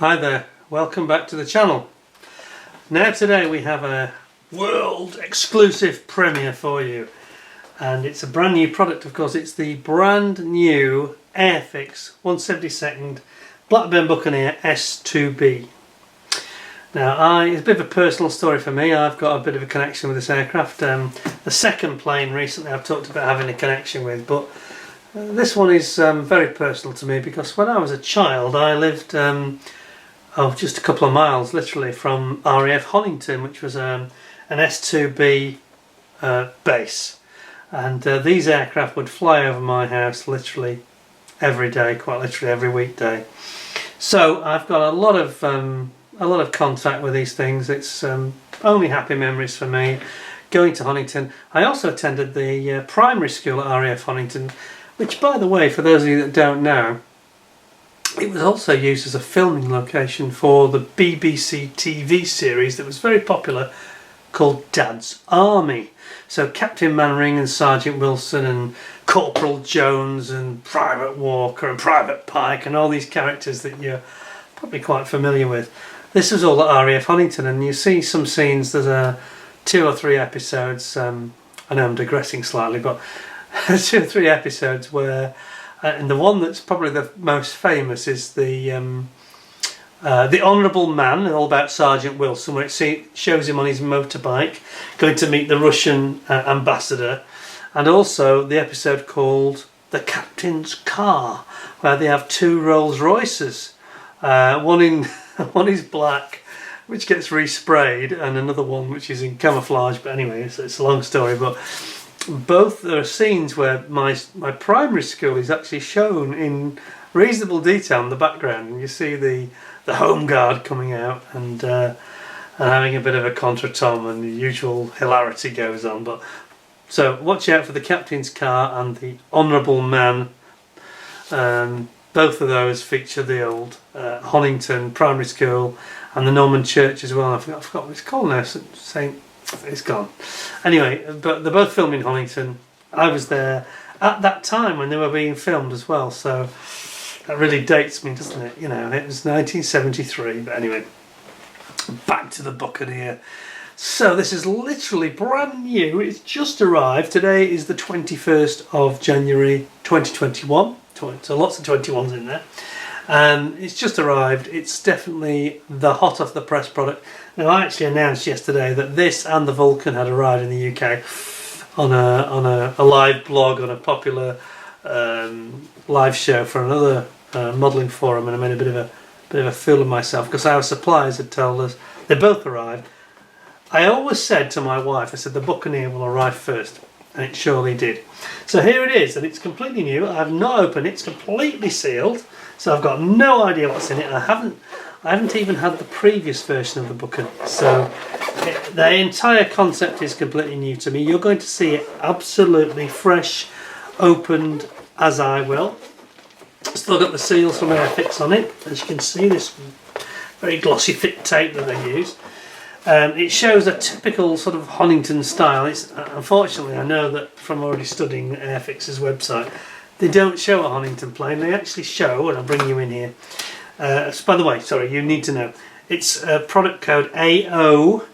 Hi there, welcome back to the channel. Now today we have a world exclusive premiere for you, and it's a brand new product. Of course, it's the brand new Airfix 172nd Blackburn Buccaneer S.2B. Now it's a bit of a personal story for me. I've got a bit of a connection with this aircraft. The second plane recently I've talked about having a connection with, but this one is very personal to me because when I was a child I lived just a couple of miles literally from RAF Honington, which was an S2B base, and these aircraft would fly over my house literally every day, quite literally every weekday. So I've got a lot of contact with these things. It's only happy memories for me going to Honington. I also attended the primary school at RAF Honington, which, by the way, for those of you that don't know, it was also used as a filming location for the BBC TV series that was very popular called Dad's Army. So Captain Manring and Sergeant Wilson and Corporal Jones and Private Walker and Private Pike and all these characters that you're probably quite familiar with. This was all at RAF Honington, and you see some scenes. There's 2 or 3 episodes. I know I'm digressing slightly, but 2 or 3 episodes where, and the one that's probably the most famous is the Honourable Man, all about Sergeant Wilson, where it shows him on his motorbike going to meet the Russian ambassador, and also the episode called The Captain's Car, where they have 2 Rolls Royces, one is black, which gets resprayed, and another one which is in camouflage. But anyway, it's a long story, but both there are scenes where my primary school is actually shown in reasonable detail in the background, and you see the home guard coming out and having a bit of a contretemps, and the usual hilarity goes on. But so watch out for the Captain's Car and the Honourable Man. Both of those feature the old Honington Primary School and the Norman Church as well. I forgot what it's called now. Saint. It's gone. Anyway, but they're both filmed in Honington. I was there at that time when they were being filmed as well, so that really dates me, doesn't it? You know, it was 1973. But anyway, back to the Buccaneer. So this is literally brand new. It's just arrived. Today is the 21st of January 2021. So lots of 21s in there. It's just arrived. It's definitely the hot off the press product. Now, I actually announced yesterday that this and the Vulcan had arrived in the UK on a live blog on a popular live show for another modelling forum, and I made a bit of a fool of myself because our suppliers had told us they both arrived. I always said to my wife, I said the Buccaneer will arrive first, and it surely did. So here it is, and it's completely new. I've not opened it. It's completely sealed, so I've got no idea what's in it. I haven't even had the previous version of the Buccaneer, so the entire concept is completely new to me. You're going to see it absolutely fresh, opened as I will. Still got the seals from Airfix on it, as you can see, this very glossy thick tape that they use. It shows a typical sort of Honington style. It's unfortunately, I know that from already studying Airfix's website, they don't show a Honington plane. They actually show, and I'll bring you in here. By the way, sorry, you need to know, it's product code A0, or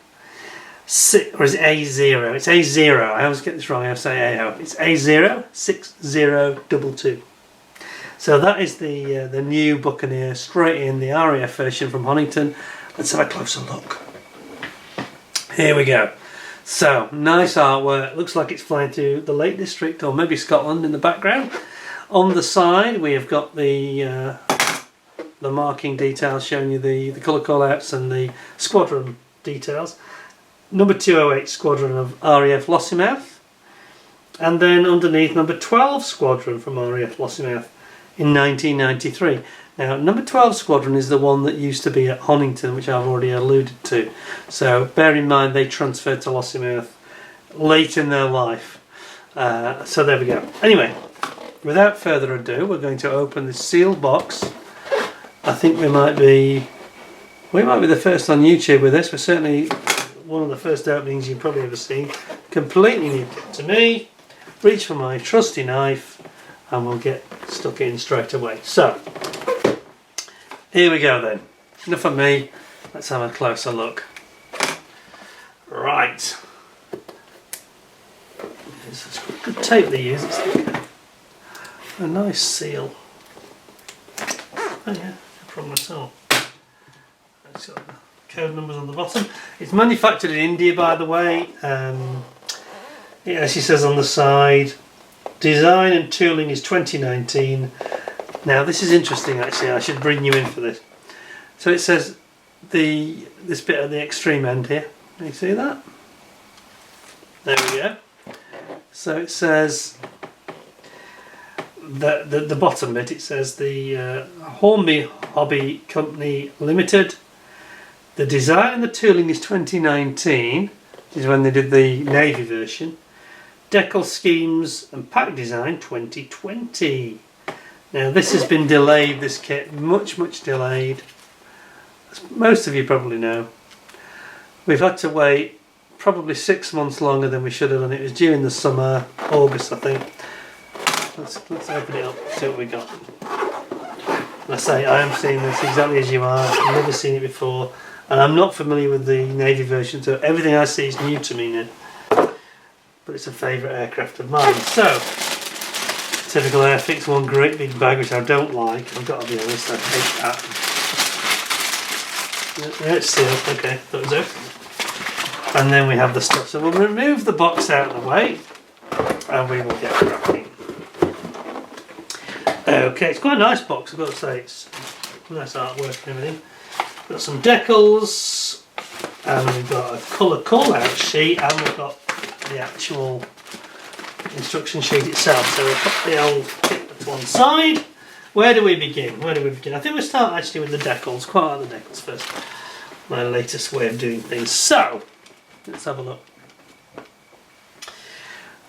is it A0? It's A0. I always get this wrong. I say A0. It's A06022. So that is the new Buccaneer, straight in the RAF version from Honington. Let's have a closer look. Here we go. So, nice artwork. Looks like it's flying to the Lake District or maybe Scotland in the background. On the side we have got the marking details showing you the colour callouts and the squadron details. Number 208 Squadron of RAF Lossiemouth. And then underneath number 12 Squadron from RAF Lossiemouth in 1993. Now, number 12 Squadron is the one that used to be at Honington, which I've already alluded to. So bear in mind they transferred to Lossiemouth late in their life. So there we go. Anyway, without further ado, we're going to open this sealed box. I think we might be the first on YouTube with this. We're certainly one of the first openings you've probably ever seen. Completely new kit to me. Reach for my trusty knife and we'll get stuck in straight away. So here we go then. enough of me. Let's have a closer look. Right. It's good tape they use. It's like a nice seal. Oh yeah, no problem at all. It's got the code numbers on the bottom. It's manufactured in India, by the way. It actually says on the side, design and tooling is 2019. Now this is interesting actually, I should bring you in for this. So it says this bit at the extreme end here. Can you see that? There we go. So it says the bottom bit, it says the Hornby Hobby Company Limited. The design and the tooling is 2019, which is when they did the navy version. Decal schemes and pack design 2020. Now this has been delayed, this kit, much delayed. As most of you probably know. We've had to wait probably 6 months longer than we should have done. It was due in the summer, August I think. Let's open it up, see what we got. And I say I am seeing this exactly as you are. I've never seen it before, and I'm not familiar with the navy version, so everything I see is new to me now. But it's a favourite aircraft of mine. So, typical Airfix, one great big bag which I don't like. I've got to be honest, I hate that. Yeah, it's sealed. Okay, that was it. And then we have the stuff. So we'll remove the box out of the way, and we will get cracking. Okay, it's quite a nice box, I've got to say. It's nice artwork and everything. Got some decals, and we've got a colour call-out sheet, and we've got the actual instruction sheet itself. So we'll put the old kit to one side. Where do we begin? I think we'll start actually with the decals. Quite like the decals first. My latest way of doing things. So, let's have a look.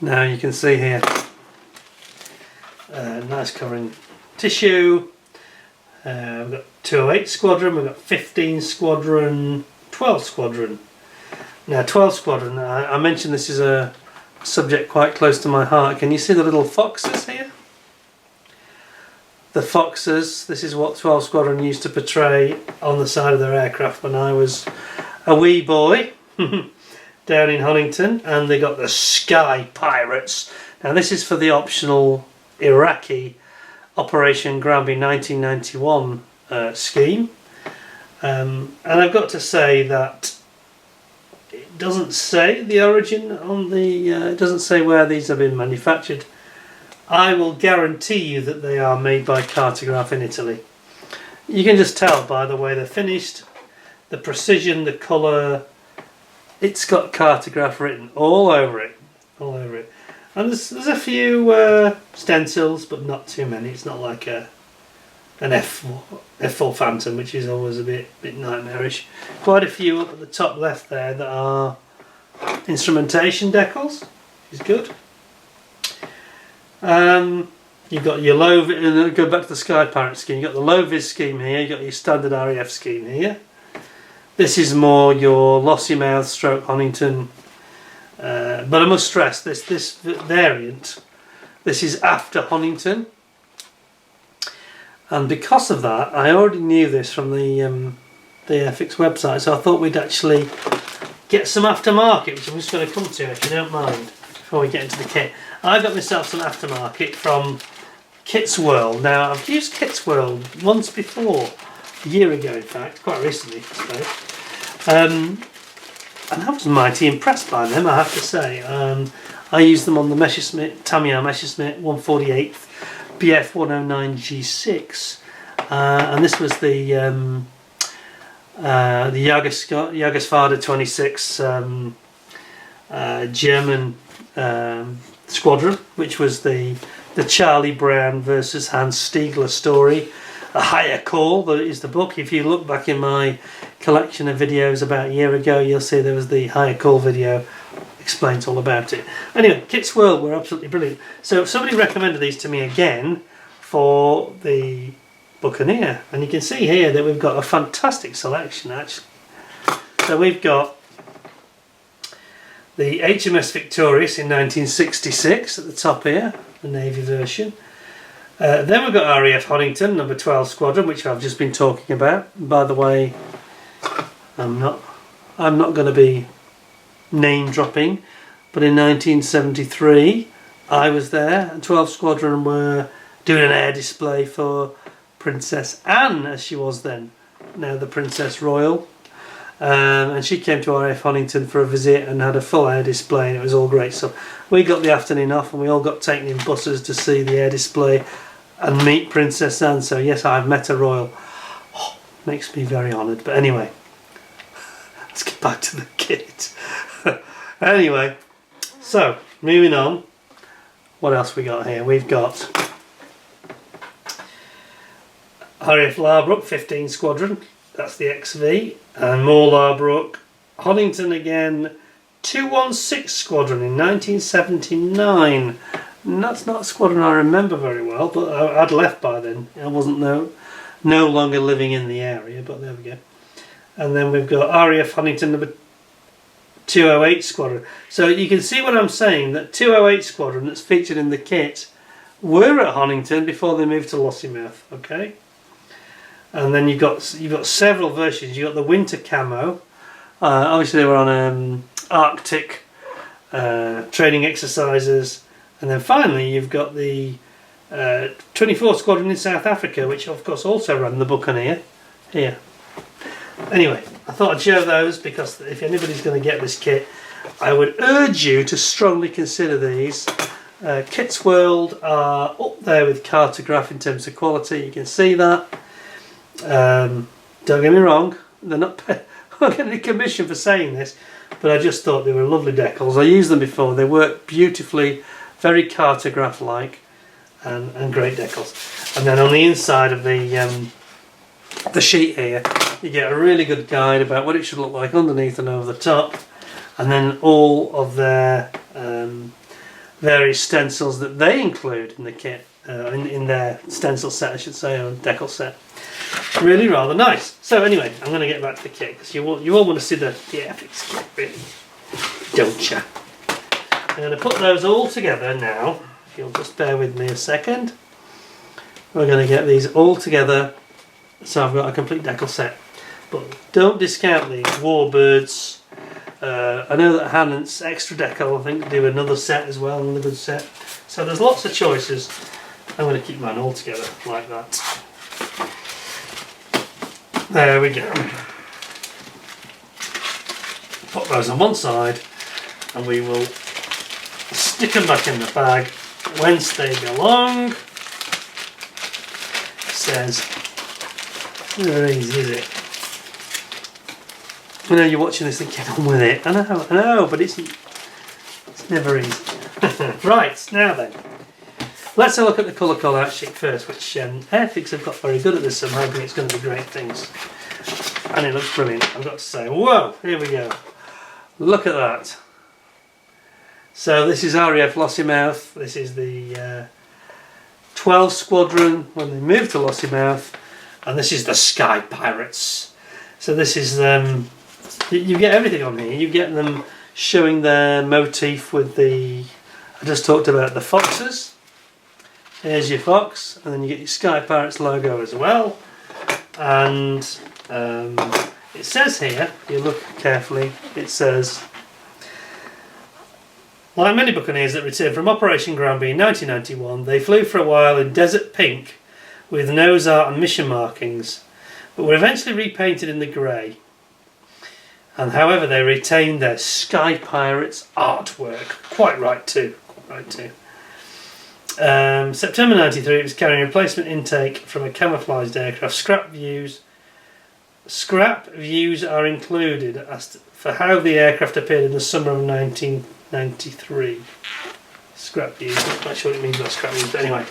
Now you can see here, nice covering tissue. We've got 208 Squadron, we've got 15 Squadron, 12 Squadron. Now 12 Squadron, I mentioned this is a subject quite close to my heart. Can you see the little foxes here? The foxes, this is what 12 Squadron used to portray on the side of their aircraft when I was a wee boy down in Honington, and they got the Sky Pirates. Now this is for the optional Iraqi Operation Granby 1991 scheme, and I've got to say that it doesn't say the origin on the, it doesn't say where these have been manufactured. I will guarantee you that they are made by Cartograph in Italy. You can just tell by the way they're finished, the precision, the colour. It's got Cartograph written all over it, And there's a few stencils, but not too many. It's not like an F4 Phantom, which is always a bit nightmarish. Quite a few up at the top left there that are instrumentation decals, which is good. You've got your low, and go back to the Sky Pirate scheme. You've got the low vis scheme here. You've got your standard RAF scheme here. This is more your Lossiemouth stroke Honington. But I must stress this variant, this is after Honington, and because of that I already knew this from the Airfix website, so I thought we'd actually get some aftermarket, which I'm just going to come to if you don't mind before we get into the kit. I got myself some aftermarket from Kit's World. Now I've used Kit's World once before, a year ago in fact, quite recently I suppose. And I was mighty impressed by them, I have to say. I used them on the Messerschmitt, Tamiya Messerschmitt 148th BF 109 G6, and this was the Jagersvader 26 German squadron, which was the Charlie Brown versus Hans Stiegler story. A Higher Call, that is the book. If you look back in my collection of videos about a year ago, you'll see there was the Higher Call video, explains all about it. Anyway, Kit's World were absolutely brilliant. So somebody recommended these to me again for the Buccaneer, and you can see here that we've got a fantastic selection actually. So we've got the HMS Victorious in 1966 at the top here, the Navy version. Then we've got RAF Honington, number 12 Squadron, which I've just been talking about. By the way, I'm not going to be name dropping, but in 1973 I was there, and 12 Squadron were doing an air display for Princess Anne, as she was then, now the Princess Royal. And she came to RAF Honington for a visit and had a full air display, and it was all great. So we got the afternoon off and we all got taken in buses to see the air display and meet Princess Anne. So yes, I've met a royal. Oh, makes me very honoured. But anyway, let's get back to the kit. Anyway, so moving on. What else we got here? We've got RAF Larbrook 15 Squadron. That's the XV. And more Larbrook. Honington again, 216 Squadron in 1979. And that's not a squadron I remember very well, but I'd left by then. I wasn't no longer living in the area, but there we go. And then we've got RAF Honington number 208 Squadron. So you can see what I'm saying, that 208 Squadron that's featured in the kit were at Honington before they moved to Lossiemouth, okay? And then you've got several versions. You've got the winter camo. Obviously they were on Arctic training exercises. And then finally you've got the 24 Squadron in South Africa, which of course also ran the Buccaneer here. Anyway, I thought I'd show those because if anybody's going to get this kit, I would urge you to strongly consider these. Kits World are up there with Cartograph in terms of quality. You can see that. Don't get me wrong, they're not getting any commission for saying this, but I just thought they were lovely decals. I used them before. They work beautifully, very Cartograph like, and great decals. And then on the inside of the sheet here, you get a really good guide about what it should look like underneath and over the top, and then all of their various stencils that they include in the kit, in their stencil set I should say, or decal set. Really rather nice. So anyway, I'm going to get back to the kit because you all want to see the Airfix kit, really, don't you? I'm going to put those all together now. If you'll just bear with me a second. We're going to get these all together so I've got a complete decal set. But don't discount these Warbirds. I know that Hannant's Extra Decal, I think, do another set as well, another good set. So there's lots of choices. I'm going to keep mine all together like that. There we go. Put those on one side and we will stick them back in the bag whence they belong. It says, how easy is it? I know you're watching this and get on with it. I know, but it's never easy. Right, now then. Let's have a look at the colour call-out sheet first, which Airfix have got very good at this, so I'm hoping it's going to be great things. And it looks brilliant, I've got to say. Whoa, here we go. Look at that. So this is RAF Lossiemouth. This is the 12 Squadron when they moved to Lossiemouth. And this is the Sky Pirates. So this is, you get everything on here. You get them showing their motif with the, I just talked about the foxes. Here's your fox, and then you get your Sky Pirates logo as well. And it says here, if you look carefully, it says, like many Buccaneers that returned from Operation Granby in 1991, they flew for a while in desert pink with nose art and mission markings, but were eventually repainted in the grey. And however, they retained their Sky Pirates artwork. Quite right too. September 93, it was carrying replacement intake from a camouflaged aircraft. Scrap views are included as for how the aircraft appeared in the summer of 1993. Scrap views, not quite sure what it means by scrap views, but anyway.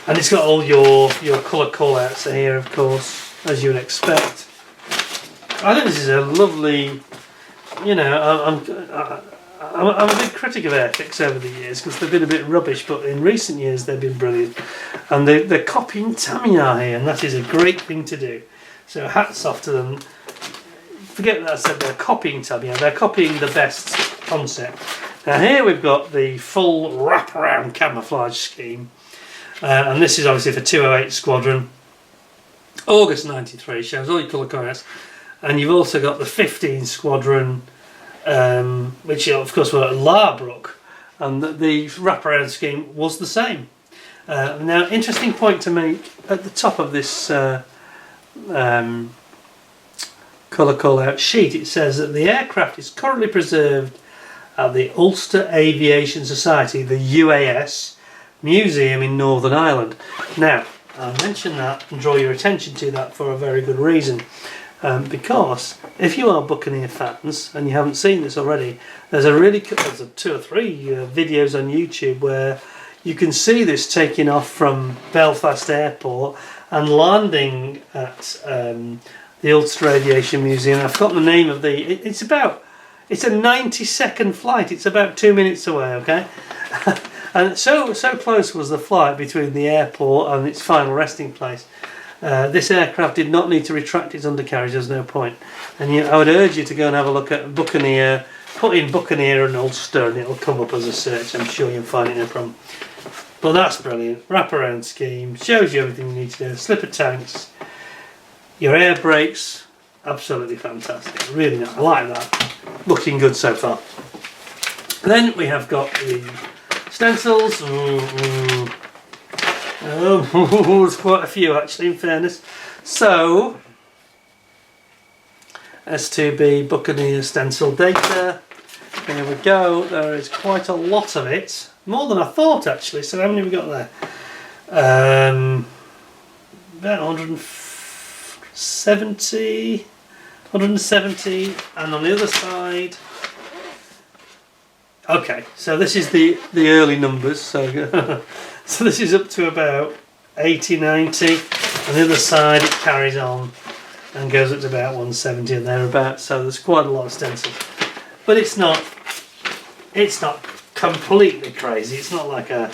And it's got all your colour call-outs here, of course, as you would expect. I think this is a lovely, you know, I'm a big critic of Airfix over the years because they've been a bit rubbish, but in recent years they've been brilliant. And they're copying Tamiya here, and that is a great thing to do. So hats off to them. Forget that I said they're copying Tamiya, they're copying the best concept. Now here we've got the full wraparound camouflage scheme. and this is obviously for 208 Squadron. August 93 shows all your colour coordinates, and you've also got the 15 Squadron, which of course were at Larbrook, and the wraparound scheme was the same. Now, interesting point to make at the top of this colour call-out sheet, it says that the aircraft is currently preserved at the Ulster Aviation Society, the UAS, Museum in Northern Ireland. Now, I'll mention that and draw your attention to that for a very good reason. Because if you are Buccaneer fans and you haven't seen this already, there's there's 2 or 3 videos on YouTube where you can see this taking off from Belfast Airport and landing at the Ulster Aviation Museum. I've forgotten the name of it's a 90-second flight. It's about 2 minutes away, okay? And so close was the flight between the airport and its final resting place. This aircraft did not need to retract its undercarriage, there's no point. And I would urge you to go and have a look at Buccaneer, put in Buccaneer and Ulster and it'll come up as a search. I'm sure you'll find it, no problem. But that's brilliant. Wraparound scheme, shows you everything you need to do. Slipper tanks, your air brakes, absolutely fantastic. Really nice, I like that. Looking good so far. Then we have got the stencils. There's quite a few actually, in fairness. So, S.2B Buccaneer stencil data. Here we go. There is quite a lot of it. More than I thought actually. So how many have we got there? About 170. And on the other side, okay, so this is the early numbers, so so this is up to about 80, 90. On the other side it carries on and goes up to about 170 and thereabouts, so there's quite a lot of stencils. But it's not completely crazy. It's not like a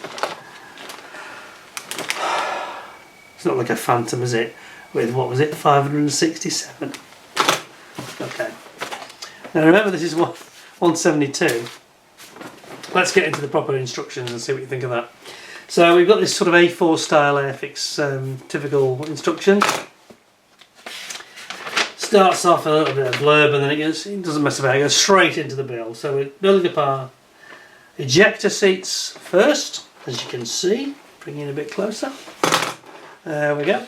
Phantom, is it? With, what was it, 567. Okay. Now remember, this is 172. Let's get into the proper instructions and see what you think of that. So we've got this sort of A4 style Airfix typical instruction. Starts off a little bit of blurb and then it doesn't mess about, it goes straight into the build. So we're building up our ejector seats first, as you can see. Bring in a bit closer. There we go.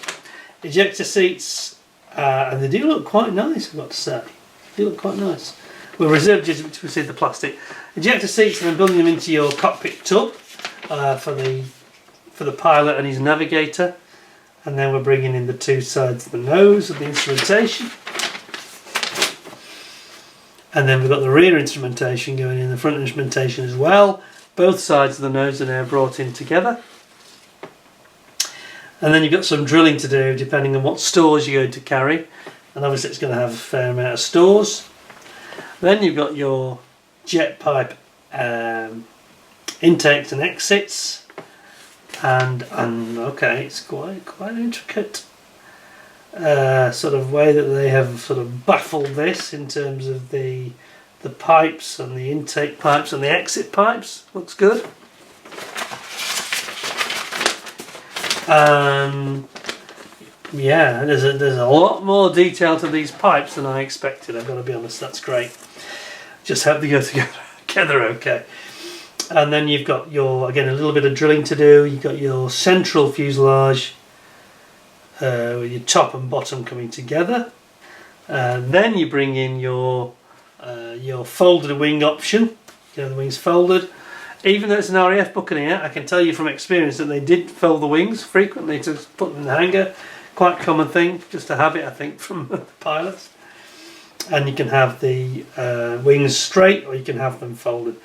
Ejector seats, and they do look quite nice, I've got to say. They look quite nice. We'll reserve just to receive the plastic. Ejector seats, and then building them into your cockpit tub for the pilot and his navigator. And then we're bringing in the 2 sides of the nose of the instrumentation. And then we've got the rear instrumentation going in, the front instrumentation as well. Both sides of the nose are now brought in together. And then you've got some drilling to do depending on what stores you're going to carry. And obviously it's going to have a fair amount of stores. Then you've got your jet pipe intakes and exits. And okay, it's quite intricate sort of way that they have sort of baffled this in terms of the pipes and the intake pipes and the exit pipes. Looks good. Yeah, there's a lot more detail to these pipes than I expected, I've got to be honest. That's great. Just hope they go together okay. And then you've got again, a little bit of drilling to do. You've got your central fuselage with your top and bottom coming together. Then you bring in your folded wing option. You know, the wings folded. Even though it's an RAF Buccaneer, I can tell you from experience that they did fold the wings frequently to put them in the hangar. Quite common thing, just a habit I think from the pilots. And you can have the wings straight or you can have them folded.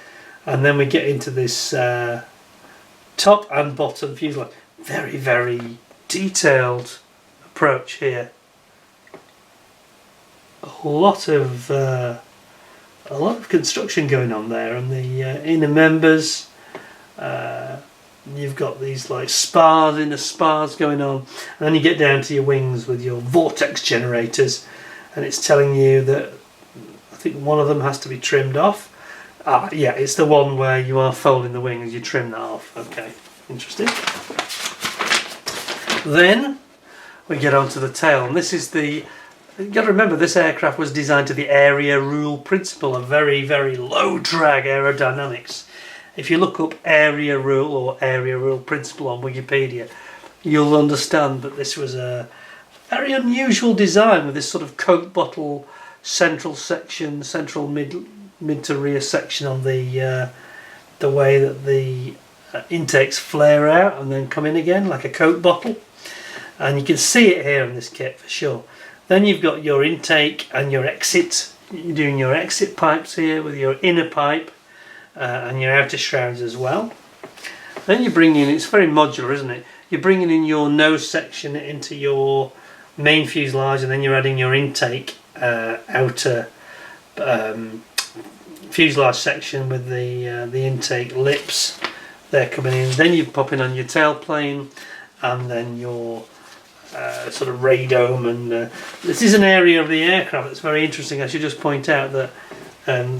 And then we get into this top and bottom fuselage. Very, very detailed approach here. A lot of construction going on there, and the inner members. You've got these like inner spars going on, and then you get down to your wings with your vortex generators, and it's telling you that I think one of them has to be trimmed off. Yeah, it's the one where you are folding the wings, you trim that off. Okay, interesting. Then we get onto the tail, and this is the... You've got to remember, this aircraft was designed to the area rule principle, a very, very low drag aerodynamics. If you look up area rule or area rule principle on Wikipedia, you'll understand that this was a very unusual design with this sort of Coke bottle central section, central mid to rear section on the way that the intakes flare out and then come in again like a Coke bottle. And you can see it here in this kit for sure. Then you've got your intake and your exit. You're doing your exit pipes here with your inner pipe and your outer shrouds as well. Then you bring in, it's very modular, isn't it? You're bringing in your nose section into your main fuselage, and then you're adding your intake outer fuselage section with the intake lips. They're coming in. Then you're popping on your tailplane, and then your sort of radome, and this is an area of the aircraft that's very interesting. I should just point out that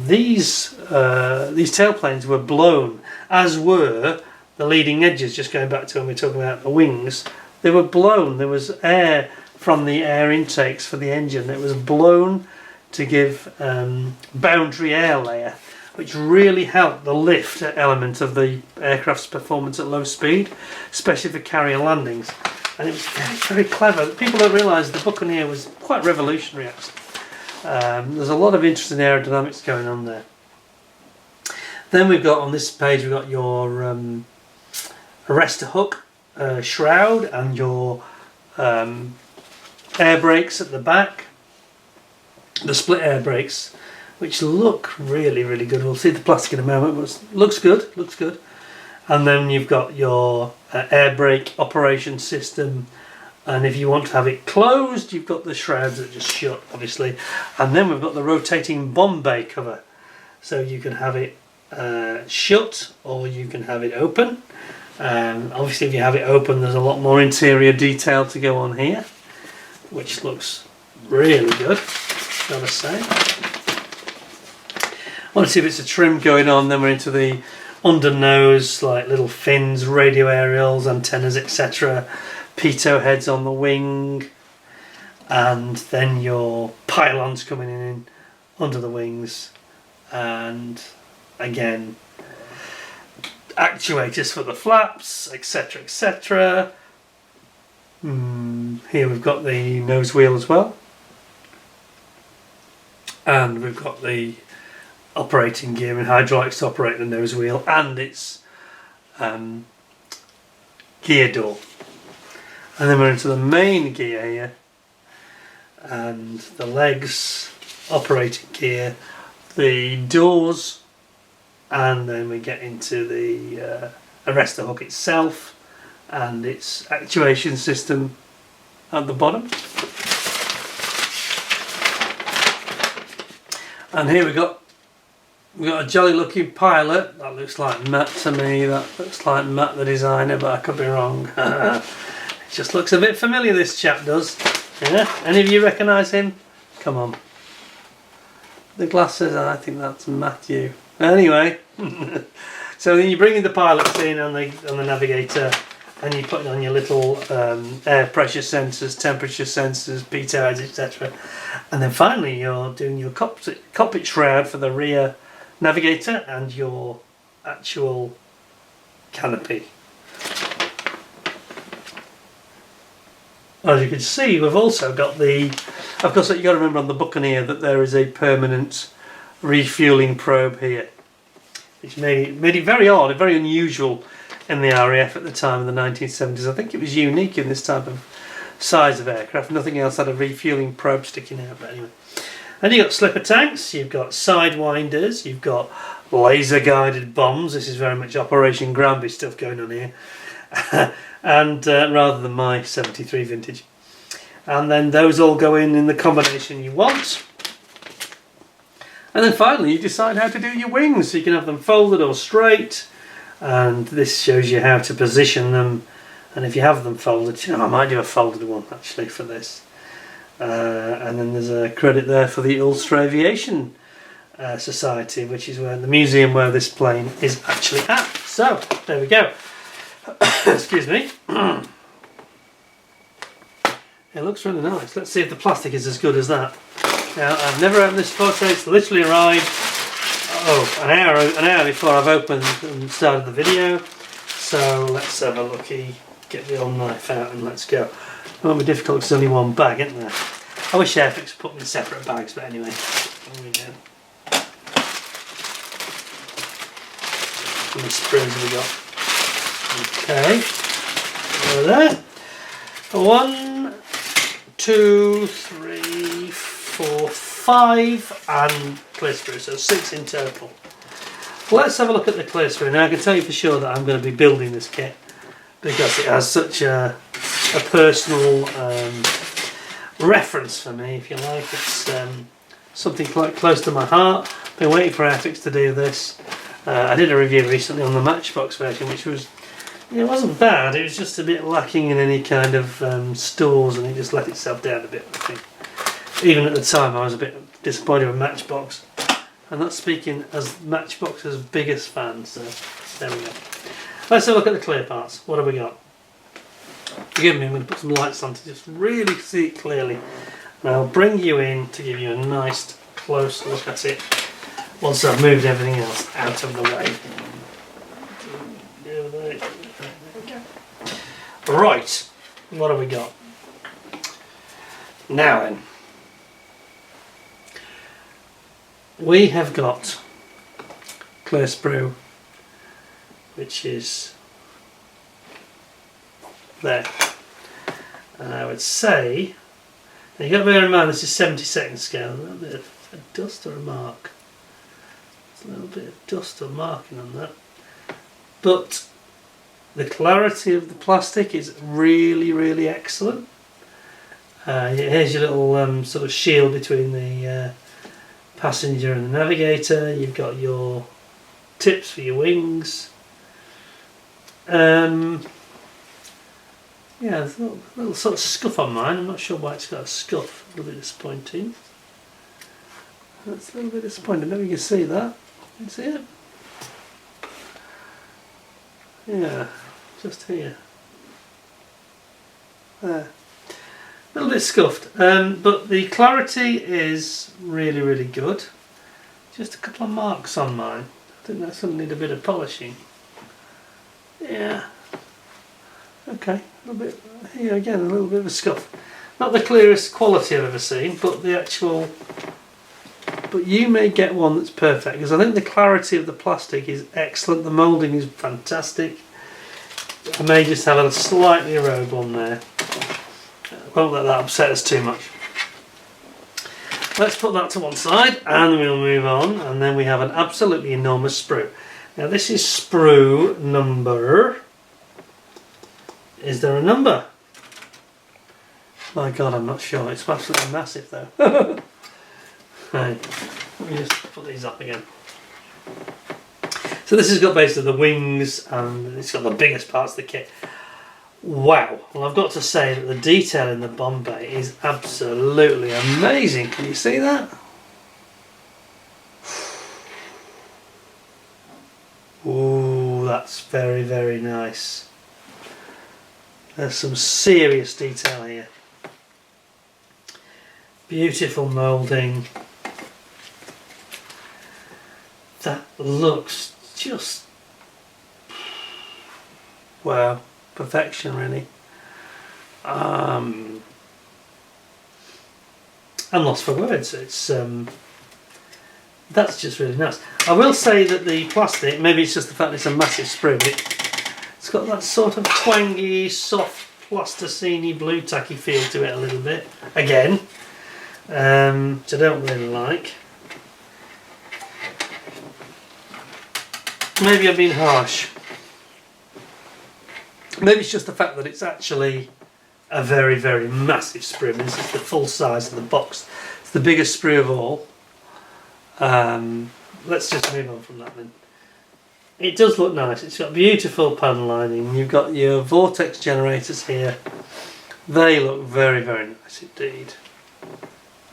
these tailplanes were blown, as were the leading edges. Just going back to when we were talking about the wings, they were blown. There was air from the air intakes for the engine that was blown to give boundary air layer, which really helped the lift element of the aircraft's performance at low speed, especially for carrier landings. And it was very, very clever. People don't realise the Buccaneer was quite revolutionary actually. There's a lot of interesting aerodynamics going on there. Then we've got on this page, we've got your arrestor hook shroud and your air brakes at the back, the split air brakes, which look really, really good. We'll see the plastic in a moment, but looks good, looks good. And then you've got your air brake operation system, and if you want to have it closed, you've got the shrouds that just shut, obviously. And then we've got the rotating Bombay cover, so you can have it shut or you can have it open. Obviously, if you have it open, there's a lot more interior detail to go on here, which looks really good, gotta say. I want to see if it's a trim going on. Then we're into the under nose, like little fins, radio aerials, antennas, etc. Pitot heads on the wing, and then your pylons coming in under the wings, and again actuators for the flaps, etc, etc. Here we've got the nose wheel as well, and we've got the operating gear and hydraulics to operate the nose wheel and its gear door. And then we're into the main gear here, and the legs, operating gear, the doors, and then we get into the arrestor hook itself and its actuation system at the bottom. And here we've got a jolly looking pilot. That looks like Matt to me. That looks like Matt the designer, but I could be wrong. It just looks a bit familiar, this chap does. Yeah? Any of you recognise him? Come on. The glasses, I think that's Matthew. Anyway, so then you bring in the pilots in on the navigator, and you put on your little air pressure sensors, temperature sensors, pitot heads, etc. And then finally you're doing your cockpit shroud for the rear navigator and your actual canopy. As you can see, we've also got of course you've got to remember on the Buccaneer that there is a permanent refueling probe here, which made it very odd and very unusual in the RAF at the time in the 1970s. I think it was unique in this type of size of aircraft. Nothing else had a refueling probe sticking out, but anyway. And you've got slipper tanks, you've got sidewinders, you've got laser guided bombs. This is very much Operation Granby stuff going on here. And rather than my 73 vintage. And then those all go in the combination you want. And then finally you decide how to do your wings. So you can have them folded or straight, and this shows you how to position them. And if you have them folded, I might do a folded one actually for this. And then there's a credit there for the Ulster Aviation Society, which is where the museum where this plane is actually at. So there we go. Excuse me. It looks really nice. Let's see if the plastic is as good as that. Now, I've never opened this before, so it's literally arrived an hour before I've opened and started the video. So let's have a looky, get the old knife out and let's go. It won't be difficult because there's only one bag, isn't there? I wish Airfix put them in separate bags, but anyway, there we go. How many sprues have we got? Okay, there. 1, 2, 3, 4, 5 and clear sprue, so 6 in total. Let's have a look at the clear sprue. Now I can tell you for sure that I'm going to be building this kit because it has such a personal reference for me, if you like. It's something quite close to my heart. Been waiting for Airfix to do this. I did a review recently on the Matchbox version, which was, it wasn't bad, it was just a bit lacking in any kind of stores, and it just let itself down a bit, I think. Even at the time I was a bit disappointed with Matchbox, and that's speaking as Matchbox's biggest fan, so there we go. Let's have a look at the clear parts. What have we got? Forgive me, I'm going to put some lights on to just really see it clearly, and I'll bring you in to give you a nice close look at it once I've moved everything else out of the way. Right, what have we got? Now then, we have got clear sprue, which is there, and I would say, now you've got to bear in mind this is 72nd scale, a little bit of a dust or a mark. There's a little bit of dust or marking on that, but the clarity of the plastic is really, really excellent. Here's your little sort of shield between the passenger and the navigator. You've got your tips for your wings. Yeah, there's a little sort of scuff on mine. I'm not sure why it's got a scuff. A little bit disappointing. That's a little bit disappointing. Maybe you can see that. Can you see it? Yeah, just here. There. A little bit scuffed, but the clarity is really, really good. Just a couple of marks on mine. I think that's going to need a bit of polishing. Yeah. Okay, a little bit here again, a little bit of a scuff. Not the clearest quality I've ever seen, but the actual. But you may get one that's perfect, because I think the clarity of the plastic is excellent. The moulding is fantastic. I may just have a slightly rogue one there. Won't let that upset us too much. Let's put that to one side and we'll move on, and then we have an absolutely enormous sprue. Now this is sprue number... Is there a number? My God, I'm not sure. It's absolutely massive though. Right, let me just put these up again. So this has got basically the wings and it's got the biggest parts of the kit. Wow, well I've got to say that the detail in the Bombay is absolutely amazing. Can you see that? Ooh, that's very, very nice. There's some serious detail here. Beautiful moulding. That looks just... wow. Perfection, really. I'm lost for words. It's that's just really nice. I will say that the plastic, maybe it's just the fact that it's a massive sprue, but it's got that sort of twangy, soft, plasticine-y, blue tacky feel to it a little bit. Again, which I don't really like. Maybe I'm being harsh. Maybe it's just the fact that it's actually a very, very massive sprue. This is the full size of the box. It's the biggest sprue of all. Let's just move on from that then. It does look nice. It's got beautiful pan lining. You've got your vortex generators here. They look very, very nice indeed.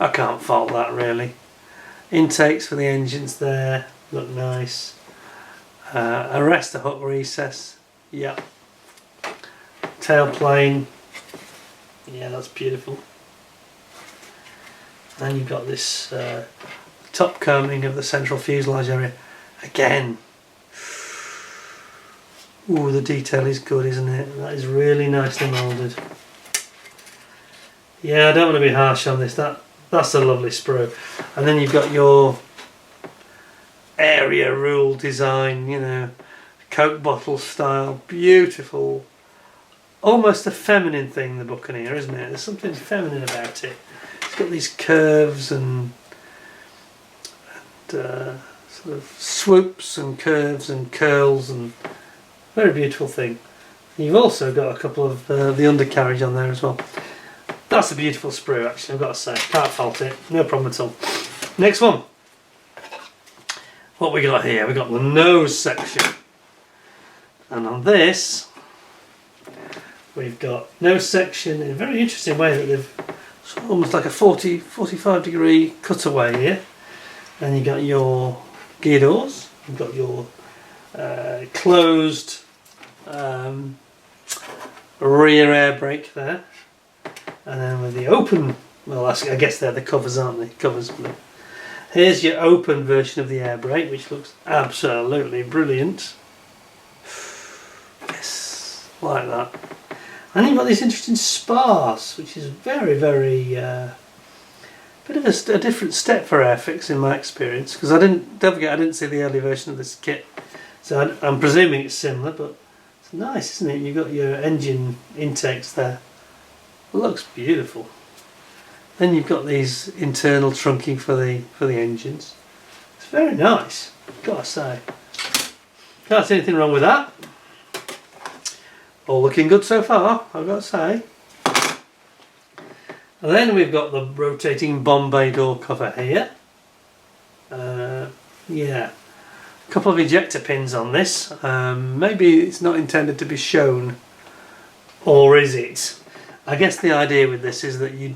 I can't fault that really. Intakes for the engines there look nice. Arrest the hook recess. Yep. Tailplane. Yeah, that's beautiful. And you've got this top combing of the central fuselage area. Again. Ooh, the detail is good, isn't it? That is really nicely moulded. Yeah, I don't want to be harsh on this. That's a lovely sprue. And then you've got your area rule design, you know, Coke bottle style, beautiful. Almost a feminine thing, the Buccaneer, isn't it? There's something feminine about it. It's got these curves and sort of swoops and curves and curls, and very beautiful thing. You've also got a couple of the undercarriage on there as well. That's a beautiful sprue, actually, I've got to say. Can't fault it, no problem at all. Next one. What we got here? We got the nose section. And on this, we've got nose section in a very interesting way that they've almost like a 45 degree cutaway here. And you got your gear doors, you've got your closed rear air brake there, and then with the open, well, I guess they're the covers, aren't they? Covers. Here's your open version of the air brake, which looks absolutely brilliant. Yes, like that. And you've got these interesting spars, which is very, very bit of a different step for Airfix in my experience, because don't forget, I didn't see the early version of this kit, so I'm presuming it's similar, but it's nice, isn't it? You've got your engine intakes there. It looks beautiful. Then you've got these internal trunking for the engines. It's very nice, gotta say. Can't see anything wrong with that. All looking good so far, I've got to say. And then we've got the rotating Bombay door cover here. Yeah, a couple of ejector pins on this. Maybe it's not intended to be shown, or is it? I guess the idea with this is that you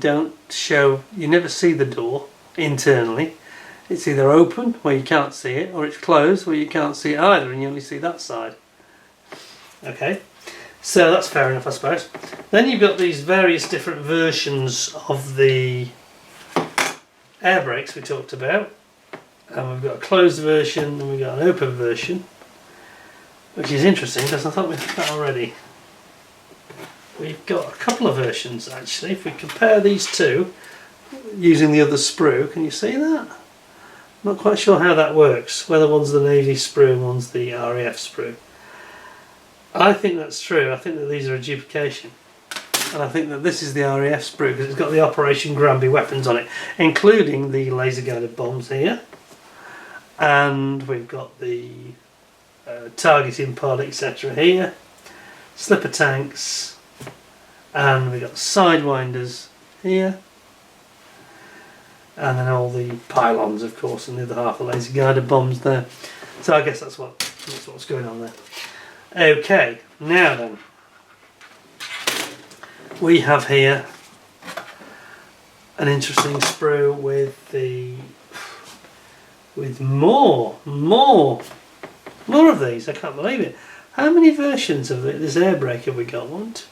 never see the door internally. It's either open where you can't see it, or it's closed where you can't see it either, and you only see that side. Okay. So that's fair enough, I suppose. Then you've got these various different versions of the air brakes we talked about. And we've got a closed version and we've got an open version, which is interesting because I thought we had that already. We've got a couple of versions actually. If we compare these two using the other sprue, can you see that? I'm not quite sure how that works, whether one's the Navy sprue and one's the RAF sprue. I think that's true. I think that these are a duplication, and I think that this is the RAF sprue because it's got the Operation Granby weapons on it, including the laser guided bombs here, and we've got the targeting pod, etc. here, slipper tanks, and we've got sidewinders here, and then all the pylons, of course, and the other half the laser guided bombs there. So I guess that's what's going on there. Okay, now then, we have here an interesting sprue with more of these. I can't believe it. How many versions of this air brake have we got? 1, 2,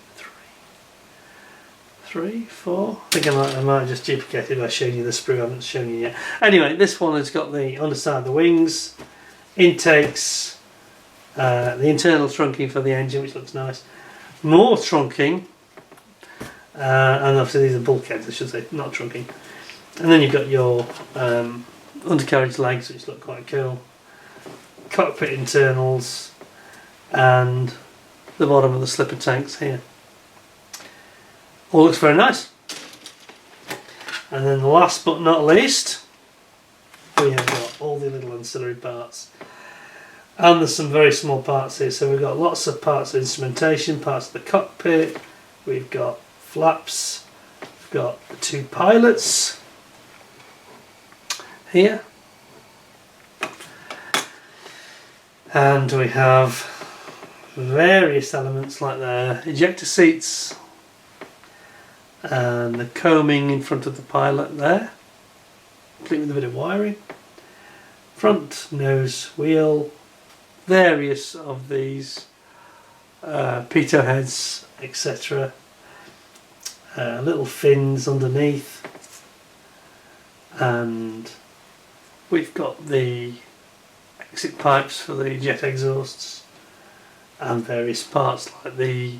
3, 4. I think I might have just duplicated by showing you the sprue I haven't shown you yet. Anyway, this one has got the underside of the wings, intakes, the internal trunking for the engine, which looks nice. More trunking, and obviously these are bulkheads, I should say, not trunking. And then you've got your undercarriage legs, which look quite cool. Cockpit internals, and the bottom of the slipper tanks here. All looks very nice. And then last but not least, we have got all the little ancillary parts. And there's some very small parts here, so we've got lots of parts of instrumentation, parts of the cockpit, we've got flaps, we've got the 2 pilots here, and we have various elements like the ejector seats and the combing in front of the pilot there, complete with a bit of wiring, front nose wheel, various of these pitot heads, etc. little fins underneath, and we've got the exit pipes for the jet exhausts and various parts like the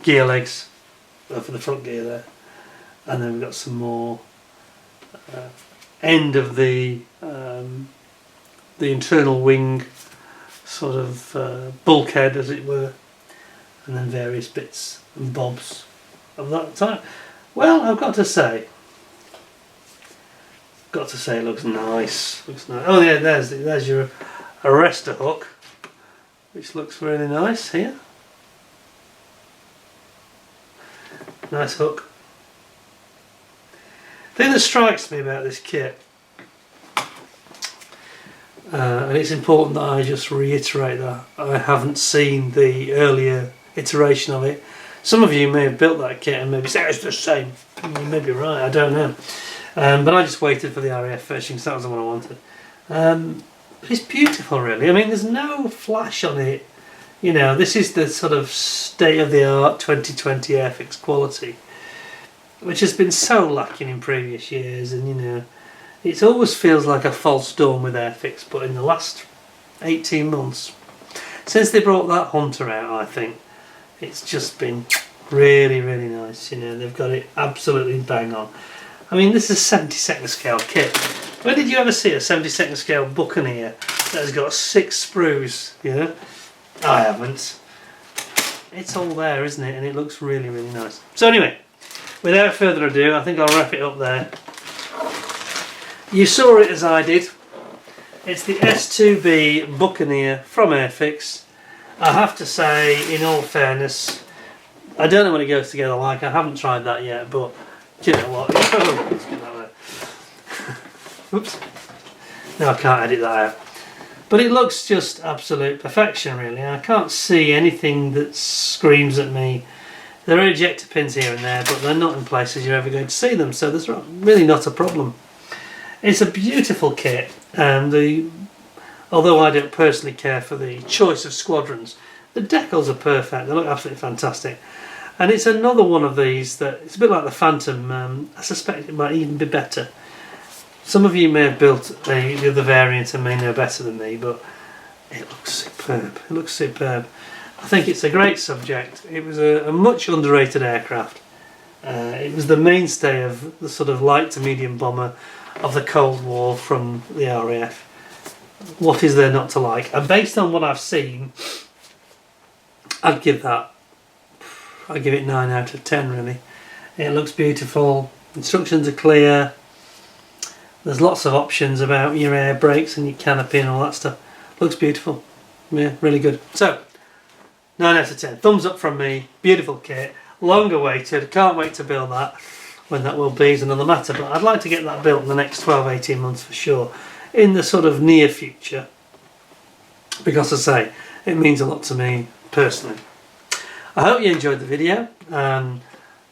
gear legs for the front gear there, and then we've got some more end of the internal wing sort of bulkhead, as it were, and then various bits and bobs of that type. Well, I've got to say it looks nice. Looks nice. Oh yeah, there's your arrestor hook, which looks really nice here. Nice hook. The thing that strikes me about this kit, and it's important that I just reiterate that I haven't seen the earlier iteration of it. Some of you may have built that kit and maybe say it's the same. You may be right, I don't know. But I just waited for the RAF version because that was the one I wanted. But it's beautiful, really. I mean, there's no flash on it. You know, this is the sort of state-of-the-art 2020 Airfix quality, which has been so lacking in previous years, and you know, it always feels like a false dawn with Airfix. But in the last 18 months, since they brought that Hunter out, I think it's just been really, really nice. You know, they've got it absolutely bang on. I mean, this is a 72nd scale kit. When did you ever see a 72nd scale Buccaneer that has got 6 sprues? You know, I haven't. It's all there, isn't it? And it looks really, really nice. So anyway, without further ado, I think I'll wrap it up there. You saw it as I did. It's the S.2B Buccaneer from Airfix. I have to say, in all fairness, I don't know what it goes together like. I haven't tried that yet, but do you know what? Oh, let's get that there. Oops. No, I can't edit that out. But it looks just absolute perfection, really. I can't see anything that screams at me. There are ejector pins here and there, but they're not in places you're ever going to see them, so there's really not a problem. It's a beautiful kit, and although I don't personally care for the choice of squadrons, the decals are perfect. They look absolutely fantastic. And it's another one of these that, it's a bit like the Phantom. I suspect it might even be better. Some of you may have built the other variant and may know better than me, but it looks superb. It looks superb. I think it's a great subject. It was a much underrated aircraft. It was the mainstay of the sort of light to medium bomber of the Cold War from the RAF. What is there not to like? And based on what I've seen, I'd give it 9 out of 10, really. It looks beautiful. Instructions are clear. There's lots of options about your air brakes and your canopy and all that stuff. Looks beautiful. Yeah, really good. So, 9 out of 10. Thumbs up from me. Beautiful kit. Long awaited. Can't wait to build that. When that will be is another matter. But I'd like to get that built in the next 12-18 months for sure. In the sort of near future. Because, as I say, it means a lot to me personally. I hope you enjoyed the video.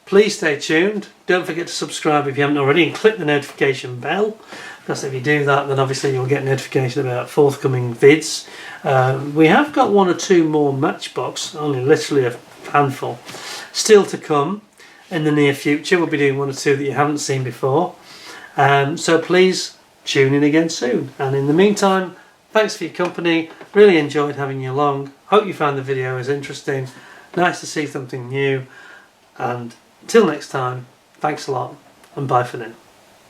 Please stay tuned. Don't forget to subscribe if you haven't already, and click the notification bell, because if you do that, then obviously you'll get notification about forthcoming vids. We have got 1 or 2 more Matchbox, only literally a handful, still to come in the near future. We'll be doing 1 or 2 that you haven't seen before. So please tune in again soon. And in the meantime, thanks for your company. Really enjoyed having you along. Hope you found the video as interesting. Nice to see something new. And until next time, thanks a lot and bye for now.